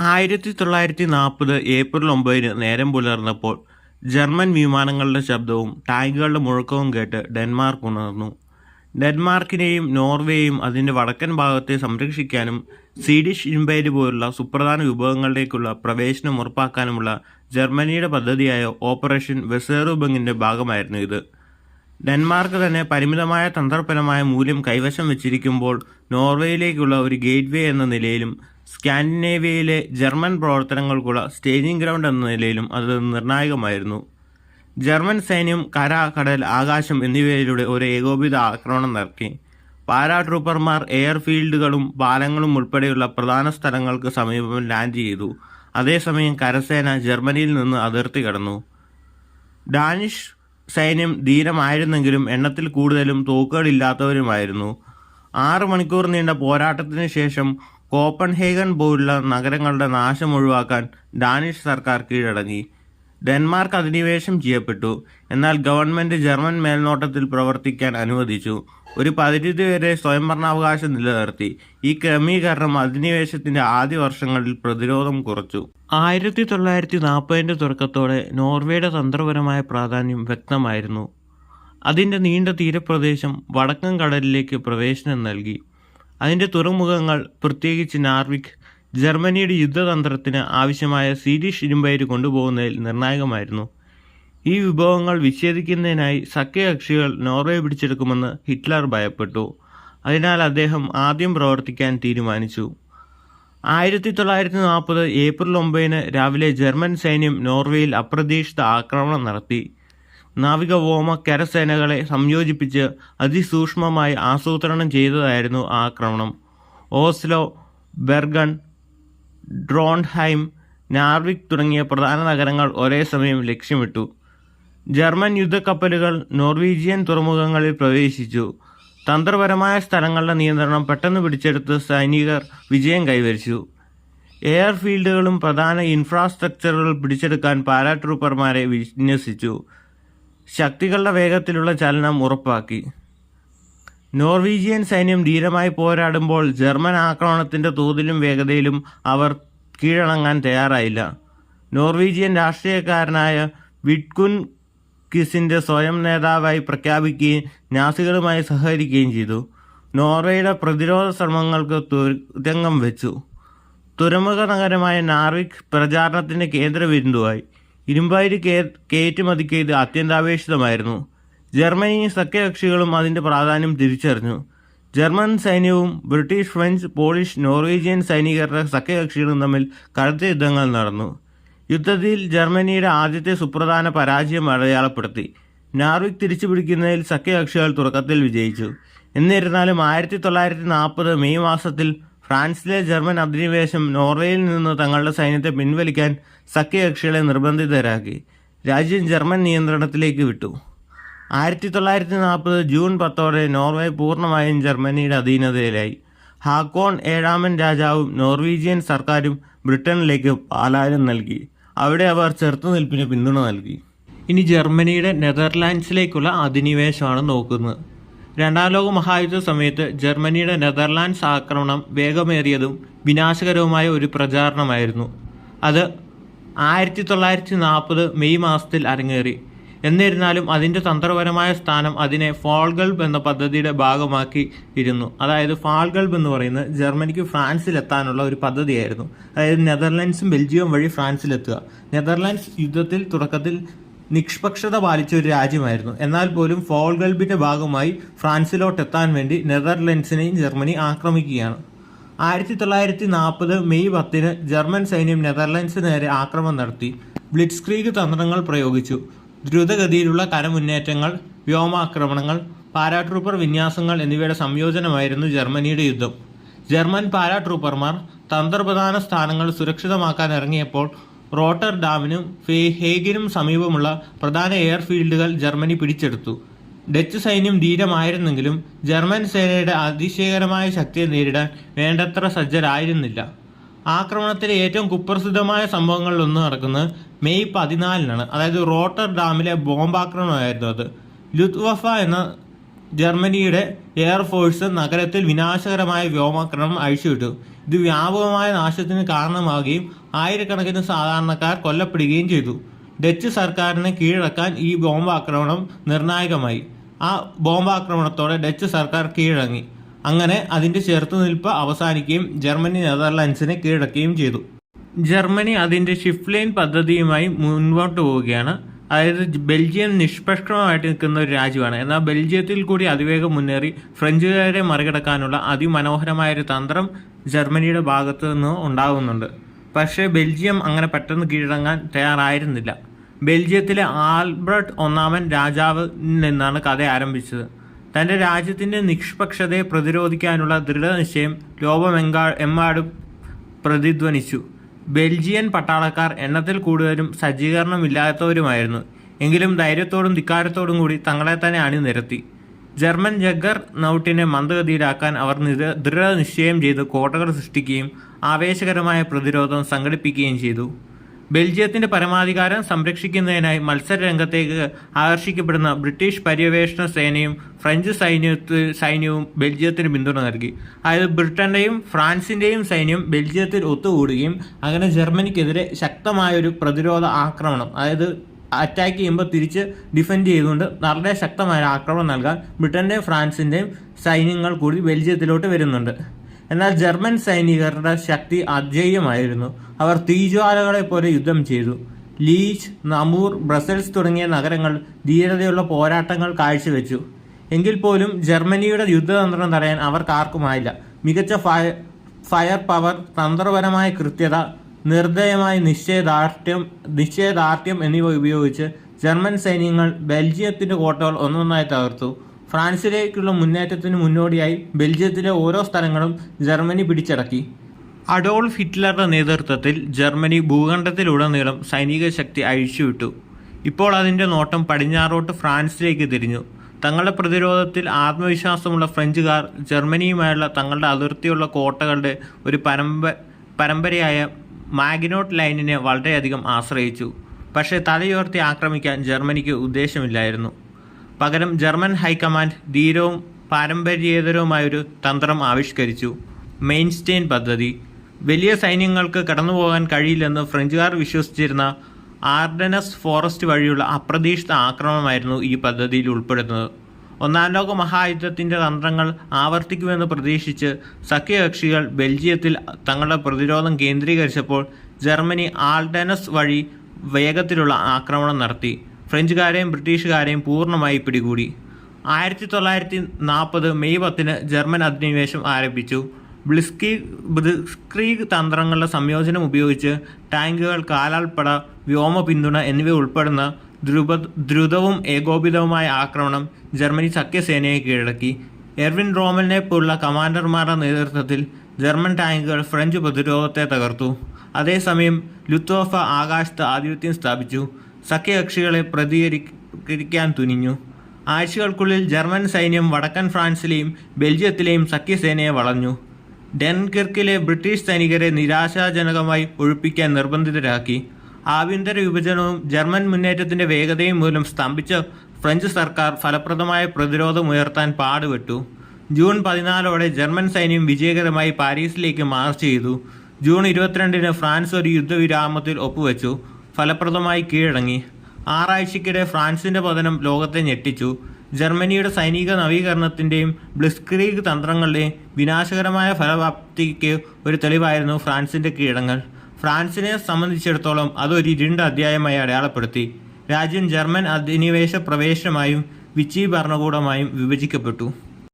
1940 April 9 നേരം പുലർന്നപ്പോൾ German വിമാനങ്ങളുടെ ശബ്ദവും ടാങ്കുകളുടെ മുഴക്കവും കേട്ട് ഡെൻമാർക്ക് ഉണർന്നു. ഡെൻമാർക്കിനെയും നോർവേയും അതിൻ്റെ വടക്കൻ ഭാഗത്തെ സംരക്ഷിക്കാനും സ്വീഡിഷ് ഇംപയർ പോലുള്ള സുപ്രധാന വിഭവങ്ങളിലേക്കുള്ള പ്രവേശനം ഉറപ്പാക്കാനുമുള്ള ജർമ്മനിയുടെ പദ്ധതിയായ ഓപ്പറേഷൻ വെസേറുബങ്ങിൻ്റെ ഭാഗമായിരുന്നു ഇത്. ഡെൻമാർക്ക് തന്നെ പരിമിതമായ തന്ത്രപരമായ മൂല്യം കൈവശം വെച്ചിരിക്കുമ്പോൾ നോർവേയിലേക്കുള്ള ഒരു ഗേറ്റ്വേ എന്ന നിലയിലും സ്കാൻഡിനേവിയയിലെ ജർമ്മൻ പ്രവർത്തനങ്ങൾക്കുള്ള സ്റ്റേജിംഗ് ഗ്രൗണ്ട് എന്ന നിലയിലും അത് നിർണായകമായിരുന്നു. ജർമ്മൻ സൈന്യം കര, കടൽ, ആകാശം എന്നിവയിലൂടെ ഒരു ഏകോപിത ആക്രമണം നടത്തി. പാരാട്രൂപ്പർമാർ എയർഫീൽഡുകളും പാലങ്ങളും ഉൾപ്പെടെയുള്ള പ്രധാന സ്ഥലങ്ങൾക്ക് സമീപം ലാൻഡ് ചെയ്തു. അതേസമയം കരസേന ജർമ്മനിയിൽ നിന്ന് അതിർത്തി കടന്നു. ഡാനിഷ് സൈന്യം ധീരമായിരുന്നെങ്കിലും എണ്ണത്തിൽ കൂടുതലും തോക്കുകളില്ലാത്തവരുമായിരുന്നു. 6 മണിക്കൂർ നീണ്ട പോരാട്ടത്തിന് ശേഷം കോപ്പൻഹേഗൻ പോലുള്ള നഗരങ്ങളുടെ നാശം ഒഴിവാക്കാൻ ഡാനിഷ് സർക്കാർ കീഴടങ്ങി. ഡെൻമാർക്ക് അധിനിവേശം ചെയ്യപ്പെട്ടു. എന്നാൽ ഗവൺമെൻറ് ജർമ്മൻ മേൽനോട്ടത്തിൽ പ്രവർത്തിക്കാൻ അനുവദിച്ചു. ഒരു പരിധിവരെ സ്വയംഭരണാവകാശം നിലനിർത്തി. ഈ ക്രമീകരണം അധിനിവേശത്തിൻ്റെ ആദ്യ വർഷങ്ങളിൽ പ്രതിരോധം കുറച്ചു. 1940 തുടക്കത്തോടെ നോർവേയുടെ തന്ത്രപരമായ പ്രാധാന്യം വ്യക്തമായിരുന്നു. അതിൻ്റെ നീണ്ട തീരപ്രദേശം വടക്കൻ കടലിലേക്ക് പ്രവേശനം നൽകി. അതിൻ്റെ തുറമുഖങ്ങൾ, പ്രത്യേകിച്ച് നാർവിക്, ജർമ്മനിയുടെ യുദ്ധതന്ത്രത്തിന് ആവശ്യമായ സ്വീഡിഷ് ഇരുമ്പയിര് കൊണ്ടുപോകുന്നതിൽ നിർണായകമായിരുന്നു. ഈ വിഭവങ്ങൾ വിച്ഛേദിക്കുന്നതിനായി സഖ്യകക്ഷികൾ നോർവേ പിടിച്ചെടുക്കുമെന്ന് ഹിറ്റ്ലർ ഭയപ്പെട്ടു. അതിനാൽ അദ്ദേഹം ആദ്യം പ്രവർത്തിക്കാൻ തീരുമാനിച്ചു. 1940 ഏപ്രിൽ 9 രാവിലെ ജർമ്മൻ സൈന്യം നോർവേയിൽ അപ്രതീക്ഷിത ആക്രമണം നടത്തി. നാവികവ്യോമ കരസേനകളെ സംയോജിപ്പിച്ച് അതിസൂക്ഷ്മമായി ആസൂത്രണം ചെയ്തതായിരുന്നു ആക്രമണം. ഓസ്ലോ, ബെർഗൺ, ട്രോണ്ട്ഹൈം, നാർവിക് തുടങ്ങിയ പ്രധാന നഗരങ്ങൾ ഒരേ സമയം ലക്ഷ്യമിട്ടു. ജർമ്മൻ യുദ്ധക്കപ്പലുകൾ നോർവീജിയൻ തുറമുഖങ്ങളിൽ പ്രവേശിച്ചു. തന്ത്രപരമായ സ്ഥലങ്ങളുടെ നിയന്ത്രണം പെട്ടെന്ന് പിടിച്ചെടുത്ത് സൈനികർ വിജയം കൈവരിച്ചു. എയർഫീൽഡുകളും പ്രധാന ഇൻഫ്രാസ്ട്രക്ചറുകൾ പിടിച്ചെടുക്കാൻ പാരാട്രൂപ്പർമാരെ വിന്യസിച്ചു. ശക്തികളുടെ വേഗത്തിലുള്ള ചലനം ഉറപ്പാക്കി. നോർവീജിയൻ സൈന്യം ധീരമായി പോരാടുമ്പോൾ ജർമ്മൻ ആക്രമണത്തിൻ്റെ തോതിലും വേഗതയിലും അവർ കീഴടങ്ങാൻ തയ്യാറായില്ല. നോർവീജിയൻ രാഷ്ട്രീയക്കാരനായ വിറ്റ്കുൻ കിസിൻ്റെ സ്വയം നേതാവായി പ്രഖ്യാപിക്കുകയും നാസികളുമായി സഹകരിക്കുകയും ചെയ്തു. നോർവേയുടെ പ്രതിരോധ ശ്രമങ്ങൾക്ക് തുരങ്കം വെച്ചു. തുറമുഖ നഗരമായ നാർവിക് പ്രചാരണത്തിൻ്റെ കേന്ദ്രബിന്ദുവായി. ഇരുമ്പയിര് കയറ്റുമതിക്ക് ഇത് അത്യന്താപേക്ഷിതമായിരുന്നു. ജർമ്മനിയും സഖ്യകക്ഷികളും അതിൻ്റെ പ്രാധാന്യം തിരിച്ചറിഞ്ഞു. ജർമ്മൻ സൈന്യവും ബ്രിട്ടീഷ്, ഫ്രഞ്ച്, പോളിഷ്, നോർവീജിയൻ സൈനികരുടെ സഖ്യകക്ഷികളും തമ്മിൽ കടുത്ത യുദ്ധങ്ങൾ നടന്നു. യുദ്ധത്തിൽ ജർമ്മനിയുടെ ആദ്യത്തെ സുപ്രധാന പരാജയം അടയാളപ്പെടുത്തി. നാർവിക് തിരിച്ചുപിടിക്കുന്നതിൽ സഖ്യകക്ഷികൾ തുടക്കത്തിൽ വിജയിച്ചു. എന്നിരുന്നാലും 1940 മെയ് മാസത്തിൽ ഫ്രാൻസിലെ ജർമ്മൻ അധിനിവേശം നോർവേയിൽ നിന്ന് തങ്ങളുടെ സൈന്യത്തെ പിൻവലിക്കാൻ സഖ്യകക്ഷികളെ നിർബന്ധിതരാക്കി. രാജ്യം ജർമ്മൻ നിയന്ത്രണത്തിലേക്ക് വിട്ടു. 1940 ജൂൺ 10 നോർവേ പൂർണ്ണമായും ജർമ്മനിയുടെ അധീനതയിലായി. ഹാക്കോൺ 7-ാമൻ രാജാവും നോർവീജിയൻ സർക്കാരും ബ്രിട്ടനിലേക്ക് പലായനം നൽകി. അവിടെ അവർ ചെറുത്തുനിൽപ്പിന് പിന്തുണ നൽകി. ഇനി ജർമ്മനിയുടെ നെതർലാൻഡ്സിലേക്കുള്ള അധിനിവേശമാണ് നോക്കുന്നത്. 2ാം ലോക മഹായുദ്ധ സമയത്ത് ജർമ്മനിയുടെ നെതർലാൻഡ്സ് ആക്രമണം വേഗമേറിയതും വിനാശകരവുമായ ഒരു പ്രചാരണമായിരുന്നു. അത് 1940 മെയ് മാസത്തിൽ അരങ്ങേറി. എന്നിരുന്നാലും അതിൻ്റെ തന്ത്രപരമായ സ്ഥാനം അതിനെ ഫാൾഗൾബ് എന്ന പദ്ധതിയുടെ ഭാഗമാക്കി ഇരുന്നു. അതായത് ഫാൾഗൾബ് എന്ന് പറയുന്നത് ജർമ്മനിക്ക് ഫ്രാൻസിലെത്താനുള്ള ഒരു പദ്ധതിയായിരുന്നു. അതായത് നെതർലാൻഡ്സും ബെൽജിയവും വഴി ഫ്രാൻസിലെത്തുക. നെതർലാൻഡ്സ് യുദ്ധത്തിൽ തുടക്കത്തിൽ നിഷ്പക്ഷത പാലിച്ച ഒരു രാജ്യമായിരുന്നു. എന്നാൽ പോലും ഫാൾഗൾബിൻ്റെ ഭാഗമായി ഫ്രാൻസിലോട്ടെത്താൻ വേണ്ടി നെതർലാൻഡ്സിനെയും ജർമ്മനി ആക്രമിക്കുകയാണ്. 1940 മെയ് 10 ജർമ്മൻ സൈന്യം നെതർലാൻഡ്സിന് നേരെ ആക്രമണം നടത്തി. ബ്ലിറ്റ്സ്ക്രീഗ് തന്ത്രങ്ങൾ പ്രയോഗിച്ചു. ദ്രുതഗതിയിലുള്ള കരമുന്നേറ്റങ്ങൾ, വ്യോമാക്രമണങ്ങൾ, പാരാട്രൂപ്പർ വിന്യാസങ്ങൾ എന്നിവയുടെ സംയോജനമായിരുന്നു ജർമ്മനിയുടെ യുദ്ധം. ജർമ്മൻ പാരാട്രൂപ്പർമാർ തന്ത്രപ്രധാന സ്ഥാനങ്ങൾ സുരക്ഷിതമാക്കാൻ ഇറങ്ങിയപ്പോൾ റോട്ടർഡാമിനും ഹേഗിനും സമീപമുള്ള പ്രധാന എയർഫീൽഡുകൾ ജർമ്മനി പിടിച്ചെടുത്തു. ഡച്ച് സൈന്യം ധീരമായിരുന്നെങ്കിലും ജർമ്മൻ സേനയുടെ അതിശയകരമായ ശക്തിയെ നേരിടാൻ വേണ്ടത്ര സജ്ജരായിരുന്നില്ല. ആക്രമണത്തിലെ ഏറ്റവും കുപ്രസിദ്ധമായ സംഭവങ്ങളിലൊന്ന് നടക്കുന്നത് മെയ് 14 അതായത് റോട്ടർഡാമിലെ ബോംബാക്രമണമായിരുന്നു. അത് ലുത്വഫ എന്ന ജർമ്മനിയുടെ എയർഫോഴ്സ് നഗരത്തിൽ വിനാശകരമായ വ്യോമാക്രമണം അഴിച്ചുവിട്ടു. ഇത് വ്യാപകമായ നാശത്തിന് കാരണമാവുകയും ആയിരക്കണക്കിന് സാധാരണക്കാർ കൊല്ലപ്പെടുകയും ചെയ്തു. ഡച്ച് സർക്കാരിനെ കീഴടക്കാൻ ഈ ബോംബാക്രമണം നിർണായകമായി. ആ ബോംബാക്രമണത്തോടെ ഡച്ച് സർക്കാർ കീഴടങ്ങി. അങ്ങനെ അതിൻ്റെ ചെറുത്തുനിൽപ്പ് അവസാനിക്കുകയും ജർമ്മനി നെതർലാൻഡ്സിനെ കീഴടക്കുകയും ചെയ്തു. ജർമ്മനി അതിൻ്റെ ഷിഫ്റ്റ് പദ്ധതിയുമായി മുൻപോട്ട് പോവുകയാണ്. അതായത് ബെൽജിയം നിഷ്പക്ഷമായിട്ട് നിൽക്കുന്ന ഒരു രാജ്യമാണ്. എന്നാൽ ബെൽജിയത്തിൽ കൂടി അതിവേഗം മുന്നേറി ഫ്രഞ്ചുകാരെ മറികടക്കാനുള്ള അതിമനോഹരമായൊരു തന്ത്രം ജർമ്മനിയുടെ ഭാഗത്തു നിന്ന് ഉണ്ടാകുന്നുണ്ട്. പക്ഷേ ബെൽജിയം അങ്ങനെ പെട്ടെന്ന് കീഴടങ്ങാൻ തയ്യാറായിരുന്നില്ല. ബെൽജിയത്തിലെ ആൽബ്രട്ട് ഒന്നാമൻ രാജാവിൽ നിന്നാണ് കഥ ആരംഭിച്ചത്. തൻ്റെ രാജ്യത്തിൻ്റെ നിഷ്പക്ഷതയെ പ്രതിരോധിക്കാനുള്ള ദൃഢനിശ്ചയം ലോകമെമ്പാടും പ്രതിധ്വനിച്ചു. ബെൽജിയൻ പട്ടാളക്കാർ എണ്ണത്തിൽ കൂടുതലും സജ്ജീകരണമില്ലാത്തവരുമായിരുന്നു. എങ്കിലും ധൈര്യത്തോടും ധിക്കാരത്തോടും കൂടി തങ്ങളെ തന്നെ അണിനിരത്തി. ജർമ്മൻ ജഗ്ഗർ നൗട്ടിനെ മന്ദഗതിയിലാക്കാൻ അവർ ദൃഢനിശ്ചയം ചെയ്ത് കോട്ടകൾ സൃഷ്ടിക്കുകയും ആവേശകരമായ പ്രതിരോധം സംഘടിപ്പിക്കുകയും ചെയ്തു. ബെൽജിയത്തിൻ്റെ പരമാധികാരം സംരക്ഷിക്കുന്നതിനായി മത്സരരംഗത്തേക്ക് ആകർഷിക്കപ്പെടുന്ന ബ്രിട്ടീഷ് പര്യവേഷണ സേനയും ഫ്രഞ്ച് സൈന്യവും ബെൽജിയത്തിന് പിന്തുണ നൽകി. അതായത് ബ്രിട്ടൻ്റെയും ഫ്രാൻസിൻ്റെയും സൈന്യം ബെൽജിയത്തിൽ ഒത്തുകൂടുകയും അങ്ങനെ ജർമ്മനിക്കെതിരെ ശക്തമായൊരു പ്രതിരോധ ആക്രമണം, അതായത് അറ്റാക്ക് ചെയ്യുമ്പോൾ തിരിച്ച് ഡിഫെൻഡ് ചെയ്തുകൊണ്ട് വളരെ ശക്തമായ ആക്രമണം നൽകാൻ ബ്രിട്ടൻ്റെയും ഫ്രാൻസിൻ്റെയും സൈന്യങ്ങൾ കൂടി ബെൽജിയത്തിലോട്ട് വരുന്നുണ്ട്. എന്നാൽ ജർമ്മൻ സൈനികരുടെ ശക്തി അജയ്യമായിരുന്നു. അവർ തീജ്വാലകളെ പോലെ യുദ്ധം ചെയ്തു. ലീച്ച്, നമൂർ, ബ്രസൽസ് തുടങ്ങിയ നഗരങ്ങൾ ധീരതയുള്ള പോരാട്ടങ്ങൾ കാഴ്ചവെച്ചു. എങ്കിൽ പോലും ജർമ്മനിയുടെ യുദ്ധതന്ത്രം തടയാൻ അവർക്കാർക്കുമായില്ല. മികച്ച ഫയർ പവർ, തന്ത്രപരമായ കൃത്യത, നിർദ്ദയമായ നിശ്ചയദാർഢ്യം എന്നിവ ഉപയോഗിച്ച് ജർമ്മൻ സൈന്യങ്ങൾ ബെൽജിയത്തിൻ്റെ കോട്ടകൾ ഒന്നൊന്നായി തകർത്തു. ഫ്രാൻസിലേക്കുള്ള മുന്നേറ്റത്തിന് മുന്നോടിയായി ബെൽജിയത്തിലെ ഓരോ സ്ഥലങ്ങളും ജർമ്മനി പിടിച്ചടക്കി. അഡോൾഫ് ഹിറ്റ്ലറുടെ നേതൃത്വത്തിൽ ജർമ്മനി ഭൂഖണ്ഡത്തിലുടനീളം സൈനിക ശക്തി അഴിച്ചുവിട്ടു. ഇപ്പോൾ അതിൻ്റെ നോട്ടം പടിഞ്ഞാറോട്ട് ഫ്രാൻസിലേക്ക് തിരിഞ്ഞു. തങ്ങളുടെ പ്രതിരോധത്തിൽ ആത്മവിശ്വാസമുള്ള ഫ്രഞ്ചുകാർ ജർമ്മനിയുമായുള്ള തങ്ങളുടെ അതിർത്തിയുള്ള കോട്ടകളുടെ ഒരു പരമ്പരയായ മാഗ്നോട്ട് ലൈനിനെ വളരെയധികം ആശ്രയിച്ചു. പക്ഷേ തലയുയർത്തി ആക്രമിക്കാൻ ജർമ്മനിക്ക് ഉദ്ദേശമില്ലായിരുന്നു. പകരം ജർമ്മൻ ഹൈക്കമാൻഡ് ധീരവും പാരമ്പര്യേതരവുമായൊരു തന്ത്രം ആവിഷ്കരിച്ചു. മെയിൻസ്റ്റെയിൻ പദ്ധതി. വലിയ സൈന്യങ്ങൾക്ക് കടന്നുപോകാൻ കഴിയില്ലെന്ന് ഫ്രഞ്ചുകാർ വിശ്വസിച്ചിരുന്ന ആർഡനസ് ഫോറസ്റ്റ് വഴിയുള്ള അപ്രതീക്ഷിത ആക്രമണമായിരുന്നു ഈ പദ്ധതിയിൽ ഉൾപ്പെടുന്നത്. ഒന്നാം ലോക മഹായുദ്ധത്തിൻ്റെ തന്ത്രങ്ങൾ ആവർത്തിക്കുമെന്ന് പ്രതീക്ഷിച്ച് സഖ്യകക്ഷികൾ ബെൽജിയത്തിൽ തങ്ങളുടെ പ്രതിരോധം കേന്ദ്രീകരിച്ചപ്പോൾ ജർമ്മനി ആർഡനസ് വഴി വേഗത്തിലുള്ള ആക്രമണം നടത്തി. ഫ്രഞ്ചുകാരെയും ബ്രിട്ടീഷുകാരെയും പൂർണ്ണമായി പിടികൂടി. 1940 മെയ് 10 ജർമ്മൻ അധിനിവേശം ആരംഭിച്ചു. ബ്ലിസ്ക്രീഗ് തന്ത്രങ്ങളുടെ സംയോജനം ഉപയോഗിച്ച് ടാങ്കുകൾ, കാലാൾപ്പട, വ്യോമ പിന്തുണ എന്നിവ ഉൾപ്പെടുന്ന ദ്രുതവും ഏകോപിതവുമായ ആക്രമണം ജർമ്മനി സഖ്യസേനയെ കീഴടക്കി. എർവിൻ റോമലിനെ പോലുള്ള കമാൻഡർമാരുടെ നേതൃത്വത്തിൽ ജർമ്മൻ ടാങ്കുകൾ ഫ്രഞ്ച് പ്രതിരോധത്തെ തകർത്തു. അതേസമയം ലുത്വോഫ ആകാശത്ത് ആധിപത്യം സ്ഥാപിച്ചു. സഖ്യകക്ഷികളെ പ്രതികരിക്കാൻ തുനിഞ്ഞു. ആഴ്ചകൾക്കുള്ളിൽ ജർമ്മൻ സൈന്യം വടക്കൻ ഫ്രാൻസിലെയും ബെൽജിയത്തിലെയും സഖ്യസേനയെ വളഞ്ഞു. ഡെൻകിർക്കിലെ ബ്രിട്ടീഷ് സൈനികരെ നിരാശാജനകമായി ഒഴിപ്പിക്കാൻ നിർബന്ധിതരാക്കി. ആഭ്യന്തര വിഭജനവും ജർമ്മൻ മുന്നേറ്റത്തിൻ്റെ വേഗതയും മൂലം സ്തംഭിച്ച ഫ്രഞ്ച് സർക്കാർ ഫലപ്രദമായ പ്രതിരോധമുയർത്താൻ പാടുപെട്ടു. ജൂൺ 14 ജർമ്മൻ സൈന്യം വിജയകരമായി പാരീസിലേക്ക് മാർച്ച് ചെയ്തു. ജൂൺ 22 ഫ്രാൻസ് ഒരു യുദ്ധവിരാമത്തിൽ ഒപ്പുവെച്ചു. ഫലപ്രദമായി കീഴടങ്ങി. 6 ആഴ്ചയ്ക്കിടെ ഫ്രാൻസിൻ്റെ പതനം ലോകത്തെ ഞെട്ടിച്ചു. ജർമ്മനിയുടെ സൈനിക നവീകരണത്തിൻ്റെയും ബ്ലിസ്ക്രീഗ് തന്ത്രങ്ങളുടെയും വിനാശകരമായ ഫലപ്രാപ്തിക്ക് ഒരു തെളിവായിരുന്നു ഫ്രാൻസിൻ്റെ കീഴടങ്ങൽ. ഫ്രാൻസിനെ സംബന്ധിച്ചിടത്തോളം അതൊരു ഇരുണ്ട അധ്യായമായി അടയാളപ്പെടുത്തി. രാജ്യം ജർമ്മൻ അധിനിവേശ പ്രവേശമായും വിച്ചി ഭരണകൂടമായും വിഭജിക്കപ്പെട്ടു.